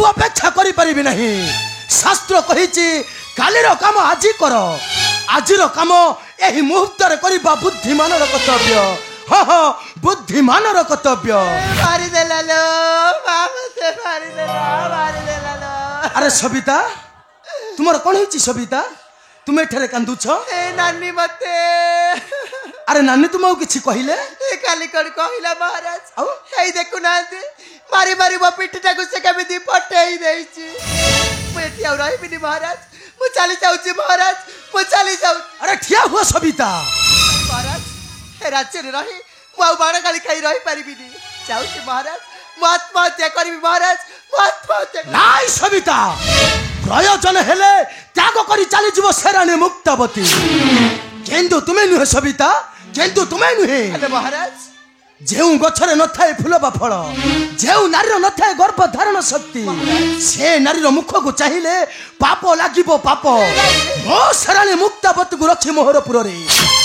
अपेक्षा करि परिबि नहीं। शास्त्र कहिछि कालीर काम आजि कर, आजिर काम एही मुहूर्तरे करिबा बुद्धिमानर कर्तव्य। हाँ हाँ बुद्धिमानर कर्तव्य। मारी देला लो मामते मारी देला। अरे सबिता तुमर कौन होची? सबिता तुम एठारे कांदुछ? ए नानी मते। अरे नानी तुम किछि कहिले? ए काली कोन कहिला महाराज? आउ एई देखु नांती मारी मारी मो पिठटा को से केमिति पटेई देइछि। मु एठी आ रहिबिनी महाराज, मु चली जाउछि महाराज, मु चली जाउ। अरे ठिया हुआ सबिता। महाराज ए राज्य रे रही मु आ बाण गाली खाई रहि परिबिनी। जाउछि महाराज, मु आत्महत्या करबी महाराज, मु आत्महत्या। नाई सबिता प्रयोजन हेले त्याग करी चली जीव शेरानी मुक्तावती। केंदु तुमे नुहे सबिता, केंदु तुमे नुहे। अरे महाराज जेउ गछरे न थाए फूल बा फल, जेउ नारी न थाए गर्भ धारण शक्ति, से नारी मुख को चाहिए पाप लागिबो पाप। मो शेरानी मुक्तावती को रखी मोहरपुर रे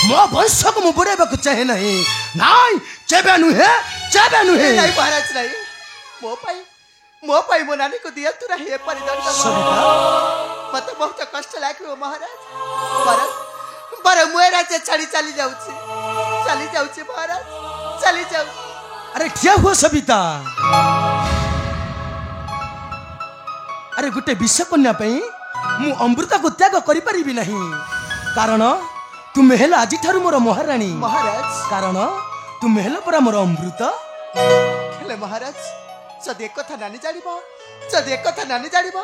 मो वंश को मु बुड़ेबा को चाहे नहीं। नाई केबे नुहे, केबे नुहे। नहीं महाराज नहीं, मो पाई मो नानी को दिया तू रही परिदंड। मते बहुत कष्ट लागिबो महाराज। पर मु राज्य छाड़ी चली जाउछि महाराज, चली जाउ। अरे ठिया हुआ सबिता। अरे गुटे विष कन्या पई मु अमृता को त्याग करि परिबि नहीं। कारण तुम हेला आज ठारू मोर महारानी। महाराज कारण तुम हेला परा मोर अमृत। हेले महाराज जदि एक कथा नानी जानिबो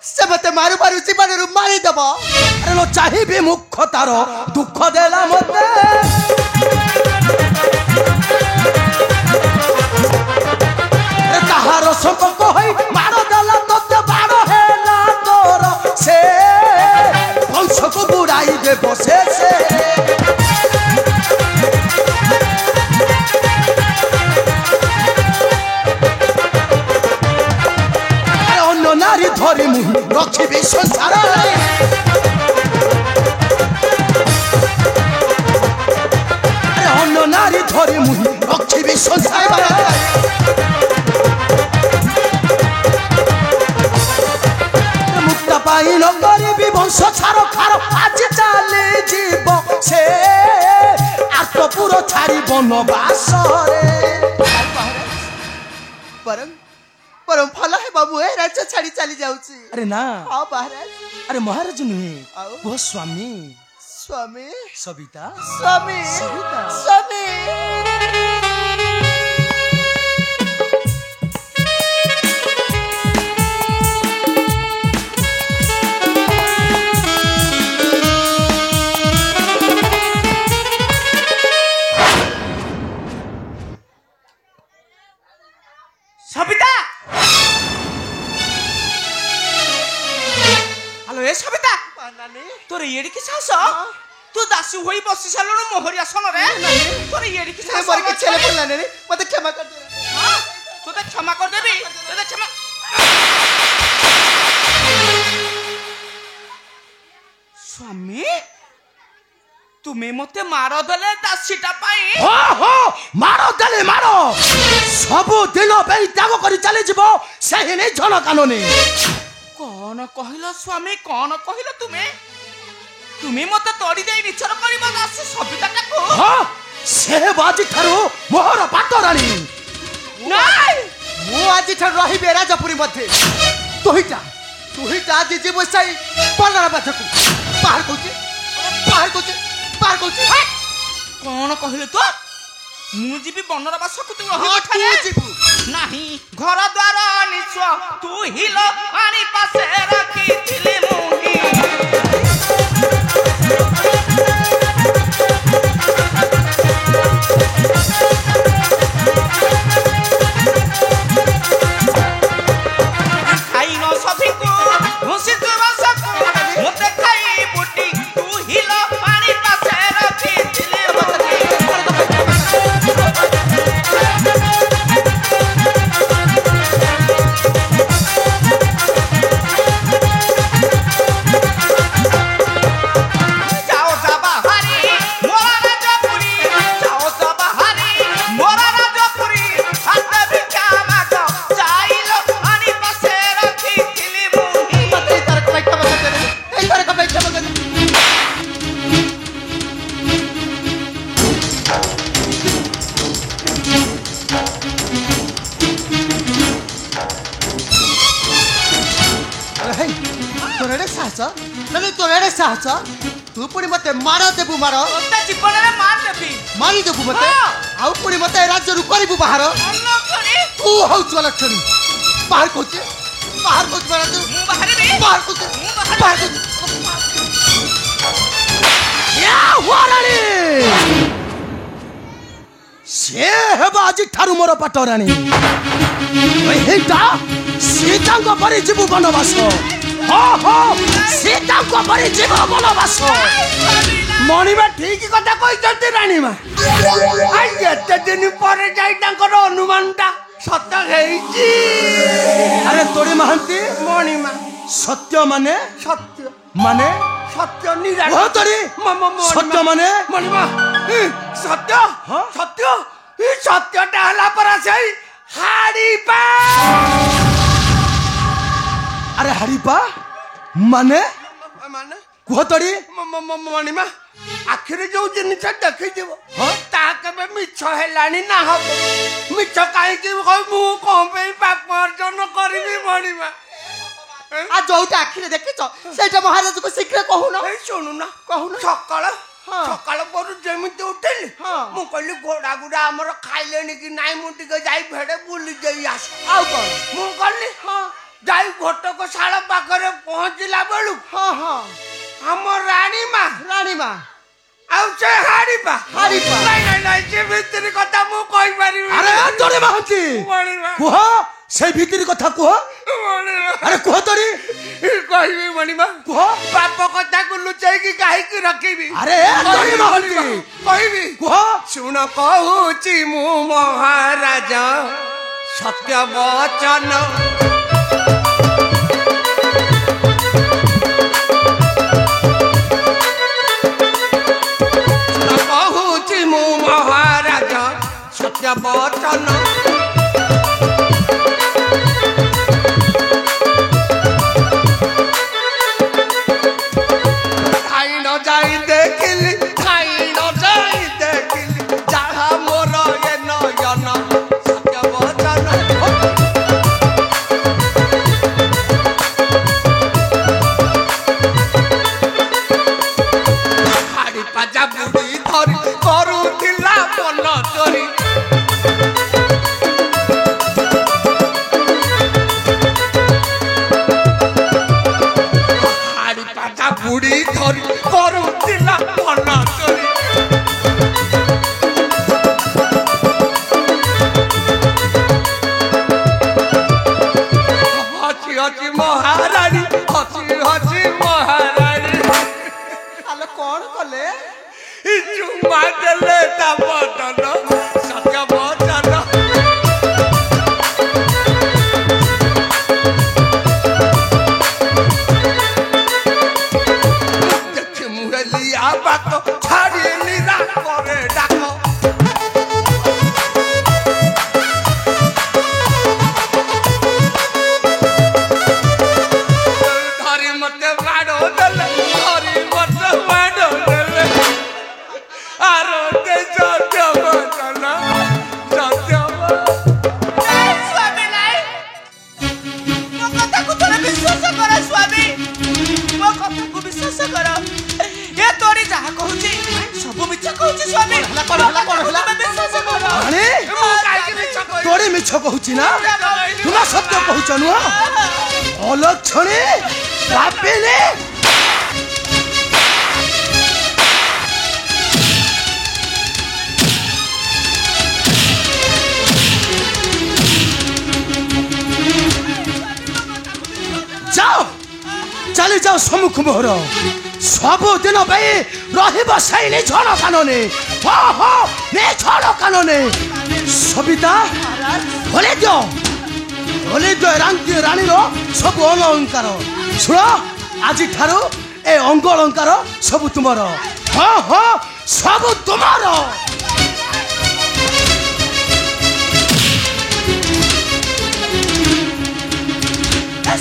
से मते मारू मारू जीवन रु मारी दबो। अरे न चाहिबे मुख तार दुख देला मते। कहार संपर्क होई मार देला तोते बाड़ हेला तोर से वंश को बुड़ाई दे बसे से। नारी धरी मुहि रखिबे संसार। अरे अन्य नारी धरी मुहि रखिबे संसार। मुक्ता पाई न करिबी वंश छार खार आज चली जीव से आत्मपुर छाड़ी बनवास रे। परम फल है बाबू ए राज्य छाड़ी चली जाउछि। अरे ना हां महाराज। अरे महाराज नुहे वो स्वामी सबिता स्वामी। सबिता ए सबिता तोर एड़ी की साहस? तू दासी होई बसी सालनु मोहरी आसन रे। तोर एड़ी की साहस? मोर के चले पड़ला ने मते क्षमा कर दे। हां तोते क्षमा कर देबी, तोते क्षमा। स्वामी तुमे मते मारो दले दासीटा पाई? हो मारो दले मारो। सब दिन पे त्याग करी चली जीवो सही नहीं जन कानूनी। कौन कहिला स्वामी, कौन कहिला तुमे मते तोड़ी देई निचर करबा दासी सबिताटा को? हां से बाजी थारो मोहर पाटरानी। नाही मु आज ठार रही बेराजपुरी मध्ये तुहिटा आज जीव सही पलरा बाथकु बाहर कोचे कौन कहिले तो? मु जीबी बनर बासकु तू रही ठारे जीबू नाही। घर द्वार निस्व तू हिलो पानी पासे रखिथिले मुही। खाई न सफिकु घुसी तू बसकु मुते खाई बुटी तू हिलो पानी पासे रखिथिले मुही। ସାହସ ମାନେ ତୋର ଏଡ଼େ ସାହସ ତୁ ପୁଣି ମତେ ମାର ଦେବୁ ମାର ତୋତେ ଜୀବନରେ ମାର ଦେବି ମାରିଦେବୁ ମତେ ହଁ। ଆଉ ପୁଣି ମତେ ଏ ରାଜ୍ୟରୁ କରିବୁ ବାହାର ଅଲକ୍ଷଣୀ ତୁ ହଉଛୁ ଅଲକ୍ଷଣୀ ବାହାର କହୁଛି ବାହାର ତୁ ମୁଁ ବାହାରିବି ବାହାର କହୁଛି ମୁଁ ବାହାରିବି। ବାହାର କହୁଛି ସେ ହେବ ଆଜି ଠାରୁ ମୋର ପାଟରାଣୀ ଏଇଟା ସୀତାଙ୍କ ପରି ଯିବୁ ବନବାସ ସୀତାଙ୍କ ପରି ଯିବ ବନବାସ ମଣିମା ଠିକ କଥା କହିଛନ୍ତି ରାଣୀମା ଏତେ ଦିନ ପରେ ଯାଇ ତାଙ୍କର ଅନୁମାନଟା ସତ ହେଇଛି ଆରେ ତୋଡ଼ି ମହାନ୍ତି ମଣିମା ସତ୍ୟ ମାନେ ସତ୍ୟ ମାନେ ସତ୍ୟ ନିରାଟ ତୋଡ଼ି ସତ୍ୟ ମାନେ ମଣିମା ସତ୍ୟ ହଁ? ସତ୍ୟ ଏ ସତ୍ୟଟା ହେଲା ପରା ସେଇ ହାଡ଼ିପା ଆରେ ହାଡ଼ିପା ମାନେ ମାନେ କୁହ ତୋଡ଼ି ମଣିମା ଆଖିରେ ଯୋଉ ଜିନିଷ ଦେଖିଯିବ ହଁ? ତାହା କେବେ ମିଛ ହେଲାଣି ନା ହବ ମିଛ କାହିଁକି ମୁଁ କଣ ପାଇଁ ପାପ ଅର୍ଜନ କରିବି ମଣିମା ଆଉ ଯୋଉଟା ଆଖିରେ ଦେଖିଛ ସେଇଟା ମହାରାଜକୁ ଶୀଘ୍ର କହୁନ ଏଇ ଶୁଣୁନ କହୁନ ସକାଳ ହଁ। ସକାଳ ପରୁ ଯେମିତି ଉଠିଲି ହଁ। ମୁଁ କହିଲି ଘୋଡ଼ା ଗୁଡ଼ା ଆମର ଖାଇଲେଣି କି ନାଇଁ ମୁଁ ଟିକେ ଯାଇ ଭେଡେ ବୁଲି ଯାଇ ଆସେ ଆଉ କଣ ମୁଁ ଗଲି ହଁ ଯାଇ ଘଟକ ଶାଳ ପାଖରେ ପହଞ୍ଚିଲା ବେଳୁ ହଁ ହଁ ଆମ ରାଣୀମା ରାଣୀମା ଆଉ ସେ ହାଡ଼ିପା ହାଡ଼ିପା। ନାଇଁ ସେ ଭିତରି କଥା ମୁଁ କହିପାରିବି ଆରେ ତୋଡ଼ି ମହାନ୍ତି ମଣିମା କୁହ ସେଇ ଭିତରି କଥା କୁହ ମଣିମା ଆରେ କୁହ ତୋଡ଼ି କହିବି ମଣିମା କୁହ ପାପ କଥାକୁ ଲୁଚେଇକି କାହିଁକି ରଖିବି ଆରେ ତୋଡ଼ି ମହାନ୍ତି କହିବି କୁହ ଶୁଣ କହୁଛି ମୁଁ ମହାରାଜ ସତ୍ୟ ବଚନ ଶୁଣ କହୁଛି ମୁଁ ମହାରାଜ ସତ୍ୟ ବଚନ ଥାଇ ନ ଯାଇ ଦେଖିଲି ଥାଇ ନ ଯାଇ ଦେଖିଲି ଯାହା ମୋର ଏ ନୟନ ସତ୍ୟ ବଚନ ହାଡ଼ି ପାଜା ବୁଡ଼ି ଧରି କରୁଥିଲା ମନ ଚୋରି ହାଡ଼ି ପାଜା ବୁଡ଼ି ଧରି କରୁଥିଲା ମନ ଚୋରି ହସି ହସି ମହାରାଣୀ ହସି ହସି ମହାରାଣୀ ଆଲୋ କଣ କଲେ ଚୁମା ଦେଲେ ତା ବଦନ ସତ୍ୟ ବଚନ ଦେଖି ମୁଁ ହେଲି ଆବାକ ଛାଡ଼ିଲି ରାଗରେ ଡାକ ଧରି ମତେ ମାଡ଼ ଦେଲେ ଧରି ମତେ ମାଡ଼ ଦେଲେ ଆର ସତ୍ୟ ବଚନ ସତ୍ୟ ସ୍ୱାମୀ ନାଇଁ ମୋ କଥାକୁ ଥରେ ବିଶ୍ୱାସ କର ସ୍ୱାମୀ ମୋ କଥାକୁ ବିଶ୍ୱାସ କର ଏ ତୋରି ଯାହା କହୁଛି ସବୁ ମିଛ କହୁଛି ସ୍ୱାମୀ ହେଲା, କଣ ହେଲା, କଣ ହେଲା? ତମେ ବିଶ୍ୱାସ କର ଆରେ ମୁଁ କାହିଁକି ମିଛ କହିବି ତୋଡ଼ି ମିଛ କହୁଛି ନା ତୁମେ ସତ୍ୟ କହୁଛ ନୁହଁ ଅଲକ୍ଷଣୀ ପାପିନି ଯାଅ ଚାଲି ଯାଅ ସମ୍ମୁଖ ମୋହର ସବୁଦିନ ପାଇଁ ରହିବ ସେଇ ନିଝଣ କାନନେ ନିଝଣ କାନନେ ସବିତା ଭୁଲି ଦିଅ ରାଣୀର ସବୁ ଅଲଙ୍କାର ଶୁଣ ଆଜିଠାରୁ ଏ ଅଙ୍ଗ ଅଳଙ୍କାର ସବୁ ତୁମର ସବୁ ତୁମର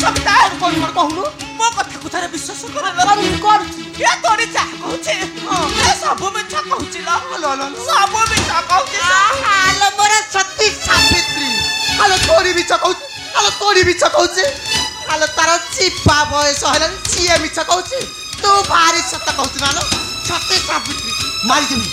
ସବିତା କହୁନୁ ମୋ କଥାକୁ ଥରେ ବିଶ୍ୱାସ କର ଏ ତୋରି ଯାହା କହୁଛି ଏ ସବୁ ମିଛ କହୁଛି ସବୁ ମିଛ କହୁଛି ଆଲୋ ମୋର ସତୀ ସାବିତ୍ରୀ ଆଲୋ ତୋରି ବିଛ କହୁଛି ଆଲୋ ତୋରି ବିଛ କହୁଛି ଆଲୋ ତାର ଚିପା ବୟସ ହେଲାଣି ସିଏ ମିଛ କହୁଛି ତୁ ଭାରି ସତ କହୁଛୁ ନା ସତେ ସାବିତ୍ରୀ ମାରିଦେବି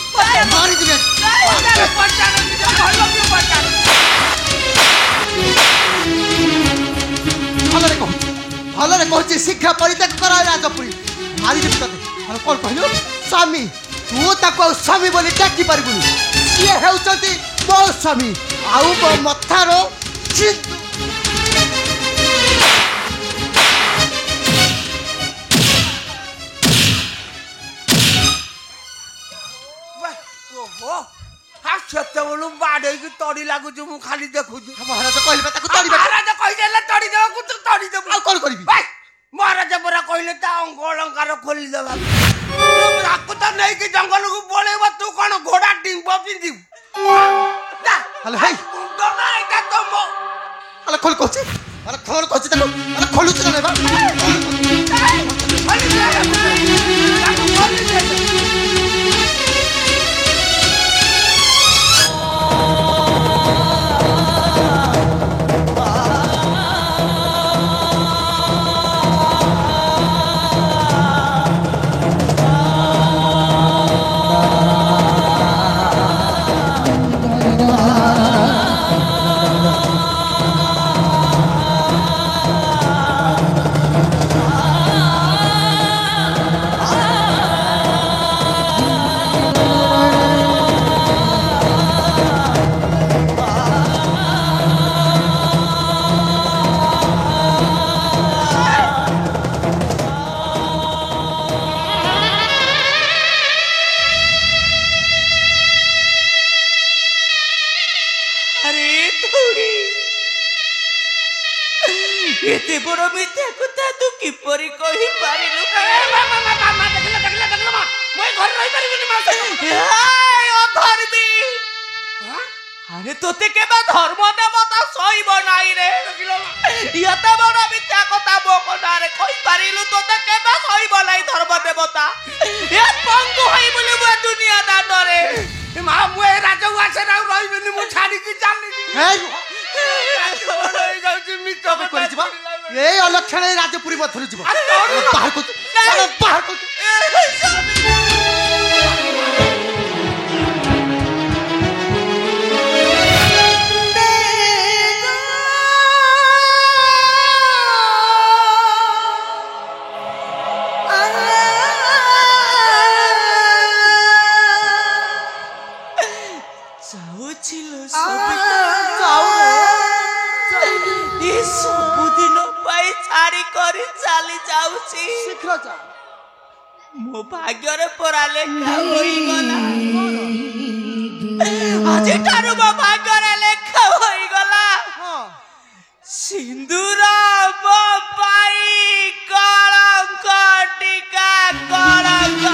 ଭଲରେ କହୁଛି ଶୀଘ୍ର ପରିତ୍ୟାଗ କର ରାଜପୁରୀ ମାରିଦେବି ତତେ ଆଉ କ'ଣ କହିଲୁ ସ୍ୱାମୀ ତୁ ତାକୁ ଆଉ ସ୍ୱାମୀ ବୋଲି ଡାକି ପାରିବୁନି ସିଏ ହେଉଛନ୍ତି ମୋ ସ୍ୱାମୀ ଆଉ ମୋ ମଥାର ସେତେବେଳୁ ବାଡେଇକି ତଡି ଲାଗୁଛୁ ମୁଁ ଖାଲି ଦେଖୁଛୁ ମହାରାଜ କହିଲେ ତାକୁ ତଡ଼ିବେ ମହାରାଜ କହିଦେଲେ ତଡି ଦେବାକୁ ତୁ ତଡି ଦେବୁ ଆଉ କ'ଣ କରିବି ମହାରାଜ ପରା କହିଲେ ତା ଅଙ୍ଗ ଅଳଙ୍କାର ଖୋଲିଦେବା ତାକୁ ତ ନେଇକି ଜଙ୍ଗଲକୁ ପଳେଇବ ତୁ କ'ଣ ଘୋଡା ଡିମ୍ବ ପିନ୍ଧିବୁ ଆଲୋ ହେଇ ମୁଣ୍ଡ ନା ଏଇଟା ତମ ଆଲୋ ଖୋଲ କହୁଛି ଆଲୋ ଖୋଲ କହୁଛି ତାକୁ ଆଲୋ ଖୋଲୁଛି ନା ନାଇଁ ବା এতে বড় মিথ্যা কথা তু কিপরি কহি পারিলু অধর্মী আরে তোতে কেবা ধর্ম দেবতা সইব নাই রে এত বড় মিথ্যা কথা বকনারে কই পারিলু তোতে কেবা সইব নাই ধর্ম দেবতা এ পঙ্গু হই বলি মু দুনিয়া দানরে মা মু এই রাজউয়াসে রাউ রইবিনি মু ছাড়িকি চালিনি এই অলক্ষণে রাজপুরী মধ্যে যাব বাহার করছি বাহার করছি ସବୁଦିନ ପାଇଁ ଛାଡି କରି ଚାଲି ଯାଉଛି ଶୀଘ୍ର ଯା ମୋ ଭାଗ୍ୟରେ ପରା ଲେଖା ହୋଇଗଲା ଆଜିଠାରୁ ମୋ ଭାଗ୍ୟରେ ଲେଖା ହୋଇଗଲା ସିନ୍ଦୁର ମୋ ପାଇଁ କଳଙ୍କ ଟିକା କଳଙ୍କ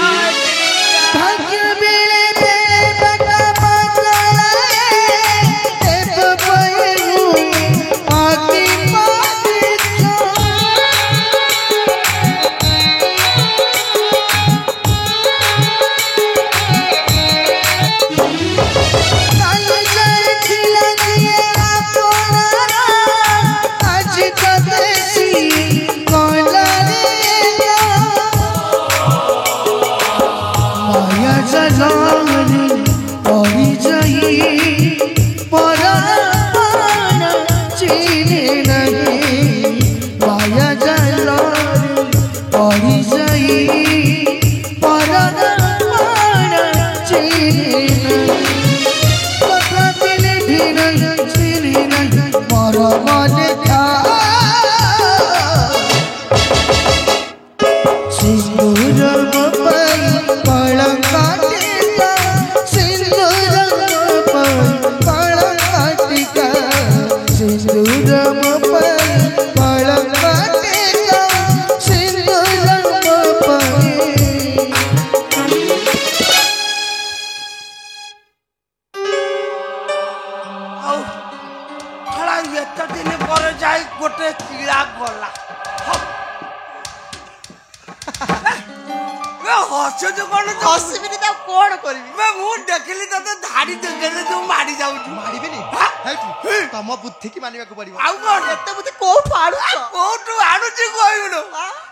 ତମ ବୁଦ୍ଧି କି ମାନିବାକୁ ପଡିବ। ଆଉ କଣ? ଏତେ ବୁଦ୍ଧି କୋଉଠୁ ଆଣୁଛ? କୋଉଠୁ ଆଣୁଛି କହିବୁନୁ?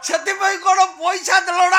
ସେଥିପାଇଁ କଣ ପଇସା ଦେଲଣା